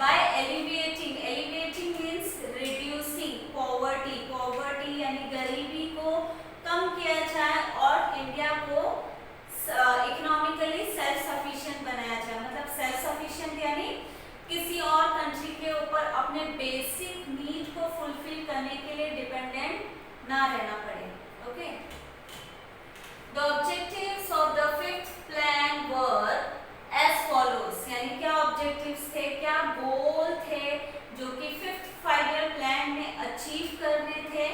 by elevating means reducing poverty यानी गरीबी को कम किया जाए और इंडिया को इकोनॉमिकली सेल्फ सफिशिएंट बनाया जाए। मतलब सेल्फ सफिशिएंट यानी किसी और कंट्री के ऊपर अपने बेसिक नीड को फुलफिल करने के लिए डिपेंडेंट ना रहना पड़े। Okay, the objectives of the fifth plan were as follows, यानी क्या ऑब्जेक्टिव्स थे, क्या गोल थे जो कि फिफ्थ 5 ईयर प्लान में अचीव करने थे।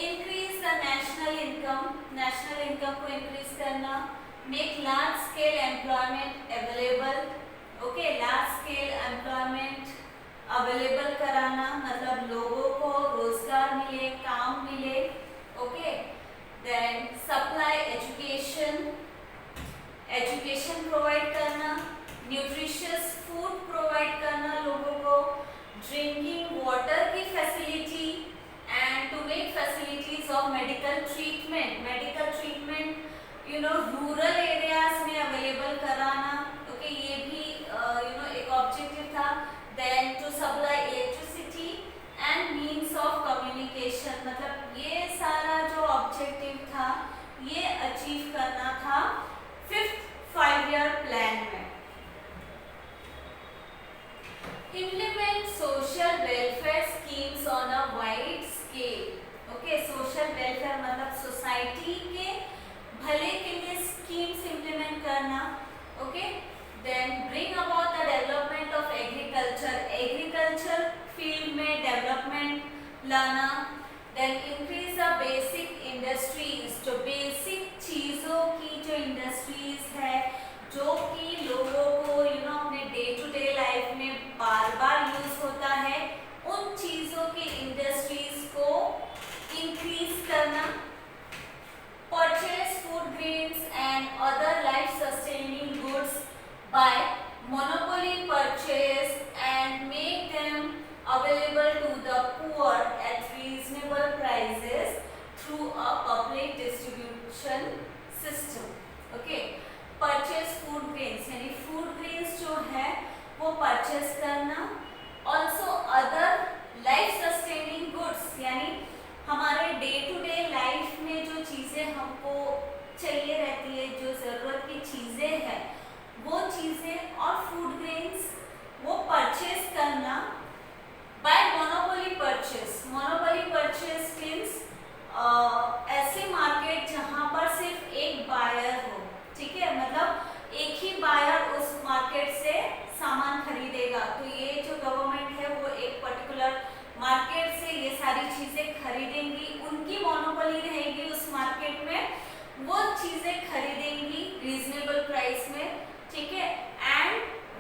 इंक्रीज द नेशनल इनकम को इंक्रीज करना, make large scale employment available. Okay, large scale employment available कराना मतलब लोगों को रोजगार मिले, काम मिले। Okay, then supply education provide करना, न्यूट्रिशियस फूड प्रोवाइड करना लोगों को, ड्रिंकिंग वाटर की facility and to make facilities of medical treatment rural areas में अवेलेबल कराना। ओके, ये भी एक ऑब्जेक्टिव था। Then to supply electricity and means of communication, मतलब ये सारा जो ऑब्जेक्टिव था ये अचीव करना था फिफ्थ 5 ईयर प्लान में। Implement social welfare schemes on a wide scale. Okay, social welfare मतलब सोसाइटी के भले के लिए स्कीम्स इम्प्लीमेंट करना। Okay, then bring about the development of agriculture field में डेवलपमेंट लाना। Then increase the basic industries, जो बेसिक चीज़ों की जो इंडस्ट्रीज है जो कि लोगों को अपने डे टू डे लाइफ में बार बार यूज होता है, उन चीज़ों की इंडस्ट्रीज को इंक्रीज करना। Purchase food grains and other life sustaining goods by monopoly purchase and make them available to the poor at reasonable prices through a public distribution system. Okay, purchase food grains यानी food grains जो है वो purchase करना। also other life sustaining goods यानी हमारे day to day life में जो चीज़ें हमको चाहिए रहती है, जो ज़रूरत की चीज़ें हैं वो चीज़ें और फूड ग्रेन्स वो परचेज करना बाय मोनोपोली परचेज मीन्स ऐसे मार्केट जहाँ पर सिर्फ एक बायर हो। ठीक है, मतलब एक ही बायर उस मार्केट से सामान खरीदेगा। तो ये जो गवर्नमेंट है वो एक पर्टिकुलर मार्केट से ये सारी चीज़ें खरीदेंगी, उनकी मोनोपोली रहेगी उस मार्केट में, वो चीज़ें खरीदेंगी रीजनेबल प्राइस में। ठीक है, एंड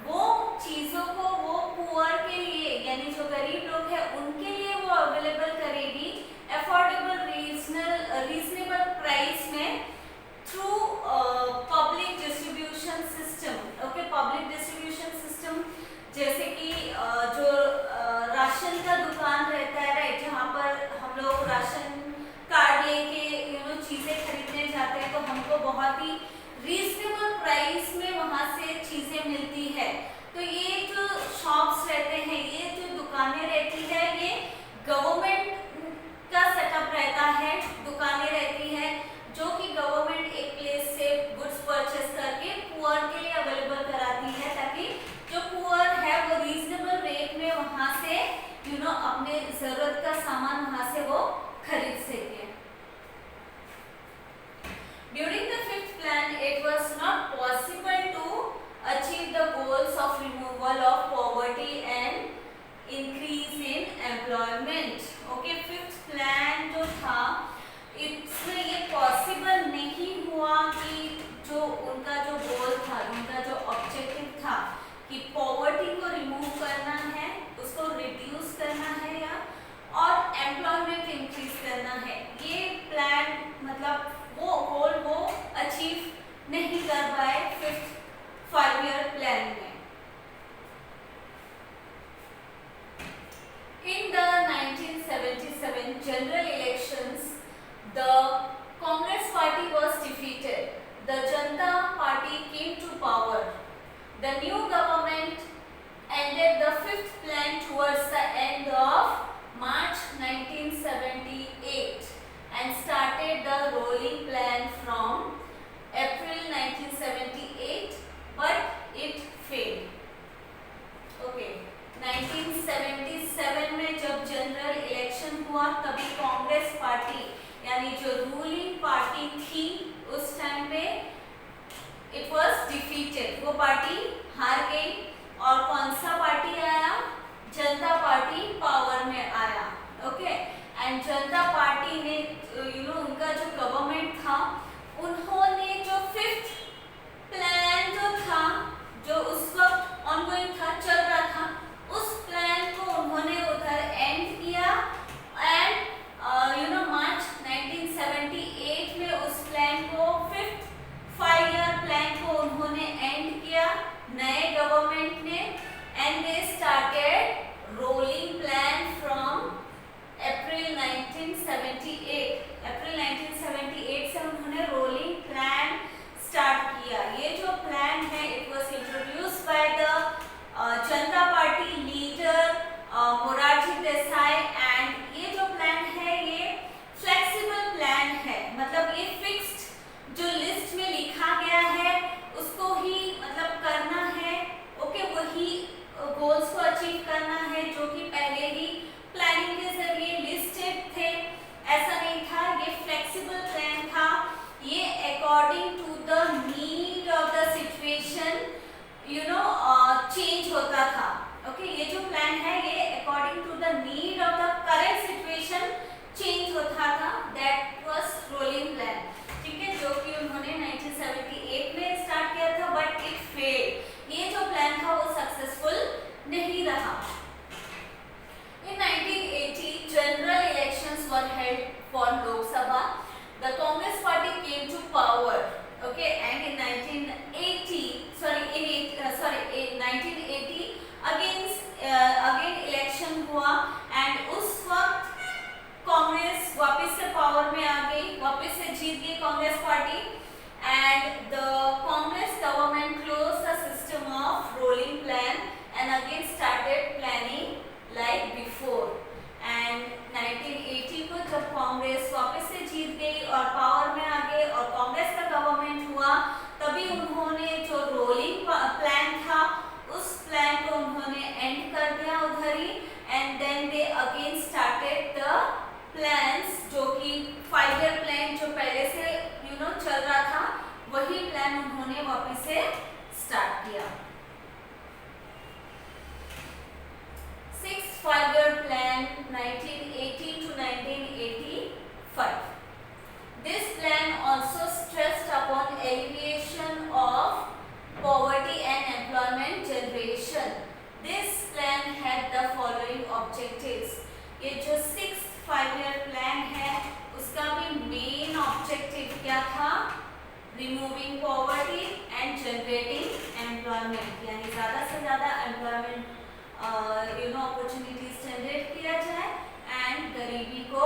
वो चीज़ों को वो पुअर के लिए यानी जो गरीब लोग हैं उनके लिए वो अवेलेबल करेगी अफोर्डेबल रीजनेबल प्राइस में through public distribution system. Okay, public distribution system जैसे कि जो राशन का दुकान रहता है, राइट, जहाँ पर हम लोग राशन कार्ड लेके चीज़ें खरीदने जाते हैं तो हमको बहुत ही रीजनेबल प्राइस में वहाँ से चीज़ें मिलती है। तो ये जो शॉप्स रहते हैं, ये जो दुकानें रहती है, ये गवर्नमेंट का सेटअप रहता है, दुकानें रहती है जो कि गवर्नमेंट एक प्लेस से गुड्स परचेस करके पुअर के लिए अवेलेबल कराती है, ताकि जो पुअर है वो रीजनेबल रेट में वहाँ से अपने ज़रूरत का सामान वहाँ से वो खरीद सके। During the fifth plan, it was not possible to achieve the goals of removal of poverty and increase in employment. Okay, fifth plan जो था इसमें ये पॉसिबल नहीं हुआ कि जो उनका जो गोल था, उनका जो ऑब्जेक्टिव था कि पॉवर्टी को रिमूव करना है, उसको रिड्यूस करना है या और एम्प्लॉयमेंट इंक्रीज करना है, ये प्लान मतलब वो गोल वो अचीव नहीं कर पाए फिफ्थ 5 ईयर प्लान में। In the 1977 general elections, the Congress party was defeated. The Janata Party came to power. The new government ended presented the fifth plan towards the end of March 1978 and started the rolling plan from April 1978, but it failed. Okay, 1977 में जब general election हुआ तभी Congress party यानी जो ruling party थी उस time पे it was defeated, वो पार्टी हार गई और कौन सा पार्टी आया? जनता पार्टी पावर में आया. ओके, एंड जनता पार्टी ने उनका जो गवर्नमेंट था उन्होंने जो फिफ्थ प्लान जो था जो उस वक्त ऑनगोइंग था, चल रहा था, उस प्लान को उन्होंने उधर एंड किया एंड मार्च 1978 में उस प्लान को फिफ्थ 5 ईयर प्लान को उन्होंने एंड किया नए गवर्नमेंट ने and they started rolling plan from April 1978 से उन्होंने रोलिंग प्लान स्टार्ट किया. ये जो प्लान है it was introduced by the Janata party leader Morarji Desai and ये जो प्लान है ये फ्लेक्सिबल प्लान है, मतलब ये फिक्स्ड जो लिस्ट में लिखा गया है उसको ही मतलब करना है. ओके, वही गोल्स को अचीव करना है जो कि पहले ही प्लानिंग के जरिए लिस्टेड थे. ऐसा नहीं था, ये फ्लेक्सिबल प्लान था. ये according to the need of the situation change होता था. ओके, ये जो प्लान है ये according to the need of the current situation change होता था. That was rolling plan. ठीक है, जो कि उन्होंने 1978 में स्टार्ट किया था बट इट फेल्ड. ये जो प्लान था वो सक्सेसफुल नहीं रहा. In 1980 general elections were held for Lok Sabha. The Congress party came to power. Okay, and in 1980 again election हुआ and उस वक्त कांग्रेस वापस से पावर में आ गई, वापस से जीत गई Congress party and the Congress government closed the system of rolling plan and again started planning like before. And 1980 को जब कांग्रेस वापस से जीत गई और पावर में आ गई और कांग्रेस का गवर्नमेंट हुआ तभी उन्होंने जो रोलिंग प्लान था उस प्लान को उन्होंने एंड कर दिया उधर ही and then they again started the plans जो कि 5 ईयर प्लान जो पहले से चल रहा था वही प्लान उन्होंने वापस से स्टार्ट किया. 6th 5 year plan 1980 to 1985. This plan also stressed upon alleviation of poverty and employment generation. This plan had the following objectives. ये जो 6th 5 year plan है उसका भी मेन ऑब्जेक्टिव क्या था? Removing poverty and generating employment, यानी ज़्यादा से ज़्यादा एम्प्लॉयमेंट अपॉर्चुनिटीज जनरेट किया जाए एंड गरीबी को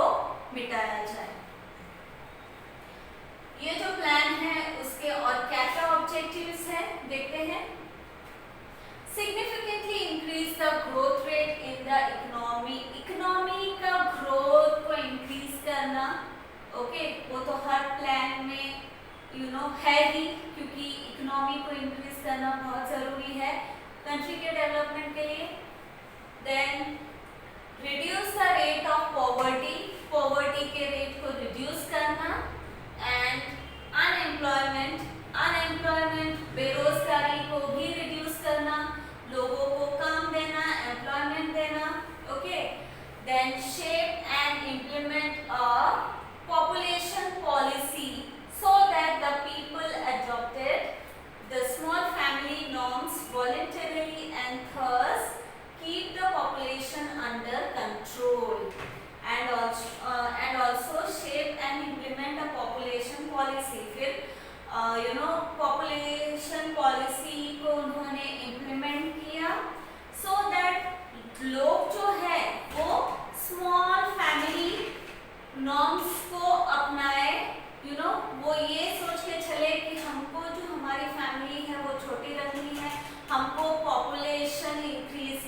मिटाया जाए. ये जो प्लान है उसके और क्या क्या ऑब्जेक्टिव्स हैं देखते हैं. Significantly increase the growth rate in the economy. Economy का ग्रोथ को इंक्रीज करना. ओके, वो तो हर प्लान में है ही क्योंकि इकोनॉमी को इंक्रीज करना बहुत ज़रूरी है कंट्री के डेवलपमेंट के लिए. Then reduce the rate of poverty. Poverty के रेट को रिड्यूस करना एंड अनएम्प्लॉयमेंट बेरोजगारी को भी रिड्यूस करना, लोगों को काम देना, एम्प्लॉयमेंट देना. Okay, then shape and implement a population policy so that the people adopted the small family norms voluntarily and thus keep the population under control. And also shape and implement a population policy. फिर population policy को उन्होंने implement किया so that लोग जो है वो small family norms को अपनाए. वो ये सोच के चले कि हमको जो हमारी फैमिली है वो छोटी रखनी है, हमको पॉपुलेशन इंक्रीज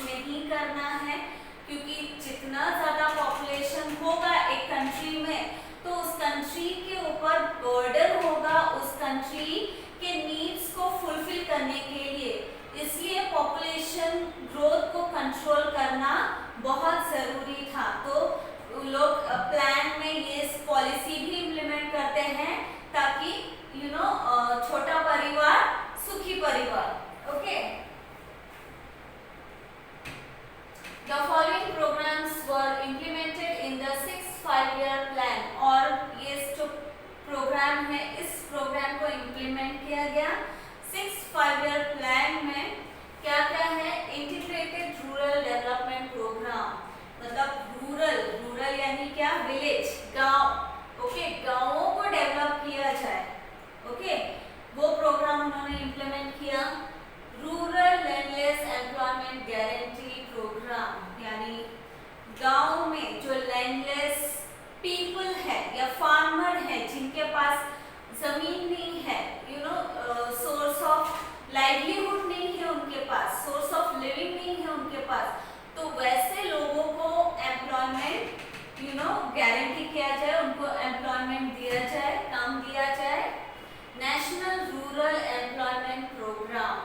5 ईयर प्लान, और ये जो प्रोग्राम है इस प्रोग्राम को इम्प्लीमेंट किया गया 6 5 ईयर प्लान में। क्या क्या है? इंटीग्रेटेड रूरल डेवलपमेंट प्रोग्राम, मतलब रूरल यानी क्या? विलेज, गांव। ओके, गांवों को डेवलप किया जाए। ओके, वो प्रोग्राम उन्होंने इम्प्लीमेंट किया। Rural landless employment guarantee program, यानी गांव में जो लैंडलेस पीपल है या फार्मर है जिनके पास जमीन नहीं है, सोर्स ऑफ लाइवलीहुड नहीं है उनके पास, सोर्स ऑफ लिविंग नहीं है उनके पास, तो वैसे लोगों को एम्प्लॉयमेंट गारंटी किया जाए, उनको एम्प्लॉयमेंट दिया जाए, काम दिया जाए। नेशनल रूरल एम्प्लॉयमेंट प्रोग्राम,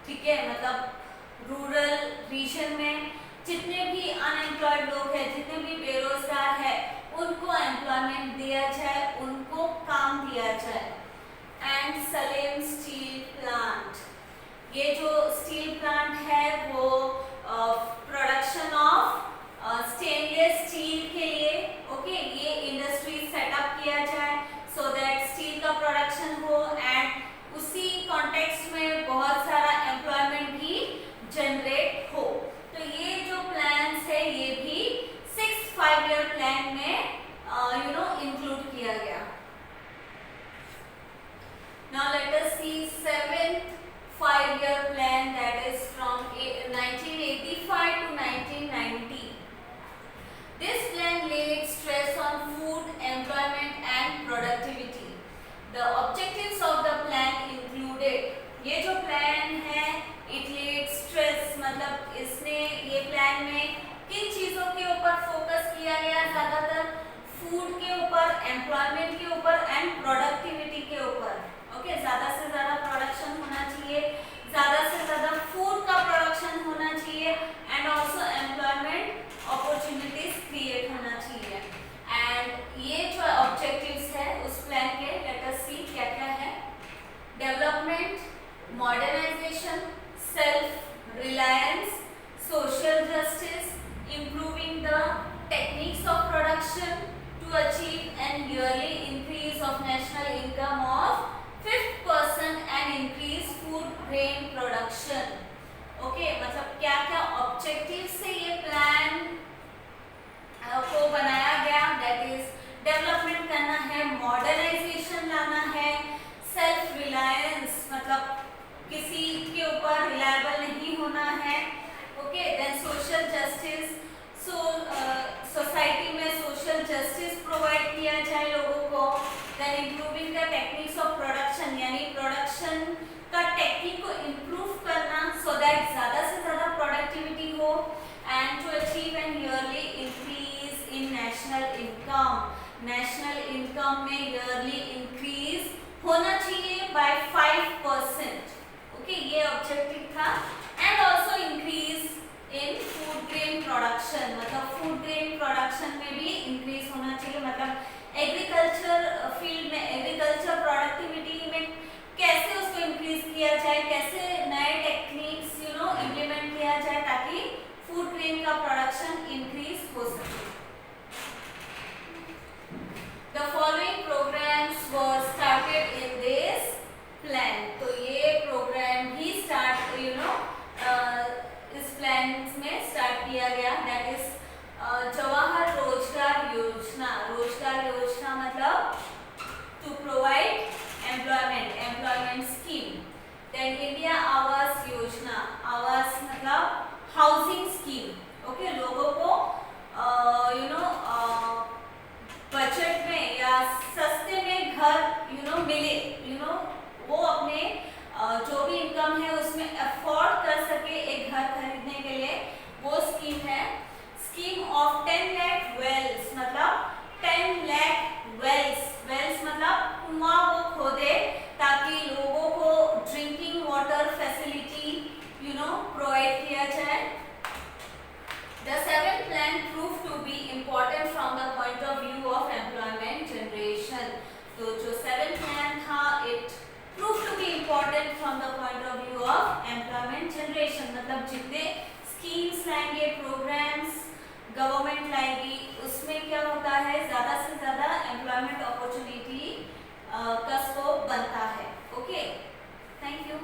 ठीक है, मतलब रूरल रीजन में जितने भी अनएम्प्लॉयड लोग हैं, जितने भी बेरोजगार है, उनको एम्प्लॉयमेंट दिया जाए, उनको काम दिया जाए। एंड सलेम स्टील प्लांट, ये जो स्टील प्लांट है वो प्रोडक्शन ऑफ स्टेनलेस स्टील के लिए, ओके, ये इंडस्ट्री सेटअप किया जाए सो दैट स्टील का प्रोडक्शन हो, एंड उसी कॉन्टेक्स्ट में बहुत सारा एम्प्लॉयमेंट भी जनरेट हो। तो ये जो प्लान्स है ये भी 6 5 ईयर प्लान में इंक्लूड किया गया। Now let us see 7th 5 year plan, that is from 1985 to 1990. This plan laid stress on food, employment and productivity. The objectives of the plan included, ये जो प्लान है it laid stress, मतलब इसने ये plan में किन चीजों के ऊपर फोकस किया गया? ज्यादातर फूड के ऊपर, एम्प्लॉयमेंट के ऊपर एंड प्रोडक्टिविटी के ऊपर। ओके, ज्यादा से ज्यादा प्रोडक्शन होना चाहिए, ज्यादा से ज्यादा फूड का प्रोडक्शन होना चाहिए, and also employment opportunities create होना चाहिए। एंड ये जो ऑब्जेक्टिव्स है उस प्लान के, लेट अस सी क्या क्या है। Development, modernization, self reliance, social justice, improving the techniques of production to achieve an yearly increase of national income of 5% and increase food grain production. Okay, मतलब क्या क्या ऑब्जेक्टिव से ये प्लान को बनाया गया? दैट इज डेवलपमेंट करना है, मॉडर्नाइजेशन लाना है, सेल्फ रिलायंस मतलब किसी के ऊपर रिलायबल नहीं होना है। Okay, then social justice, society में सोशल जस्टिस प्रोवाइड किया जाए लोगों को। Then improving the techniques of production, यानी प्रोडक्शन का टेक्निक को इम्प्रूव करना सो दैट ज़्यादा से ज़्यादा प्रोडक्टिविटी हो, and to achieve an yearly increase in national income, national income में ईयरली इंक्रीज होना चाहिए बाय 5%। ओके, ये ऑब्जेक्टिव था। And also increase in food grain production, मतलब फूड ग्रेन प्रोडक्शन में भी इंक्रीज होना चाहिए, मतलब एग्रीकल्चर फील्ड में, एग्रीकल्चर प्रोडक्टिविटी में कैसे उसको इंक्रीज किया जाए, कैसे नए टेक्निक्स इम्प्लीमेंट किया जाए ताकि फूड ग्रेन का प्रोडक्शन इंक्रीज हो सके। The following programs were started in this plan. तो ये प्रोग्राम भी स्टार्ट इस प्लान में स्टार्ट किया गया, दैट इज जवाहर रोजगार योजना। रोजगार योजना मतलब to provide employment scheme. Then India आवास योजना, आवास मतलब हाउसिंग स्कीम। ओके, लोगों को बजट में या सस्ते में घर मिले, वो अपने जो भी इनकम है उसमें अफोर्ड कर सके एक घर खरीदने के लिए, वो स्कीम है। स्कीम ऑफ 10 लाख वेल्स, मतलब 10 लाख वेल्स मतलब कुआं वो खोदे ताकि लोगों को ड्रिंकिंग वाटर फैसिलिटी प्रोवाइड किया जाए। The 7th plan proved to be important from the point of view of employment generation. तो जो 7th plan था, it proved to be important from the point of view of employment generation, मतलब जितने schemes लाएंगे, programmes government लाएगी, उसमें क्या होता है अपॉर्चुनिटी का स्कोप बनता है। Okay, thank you.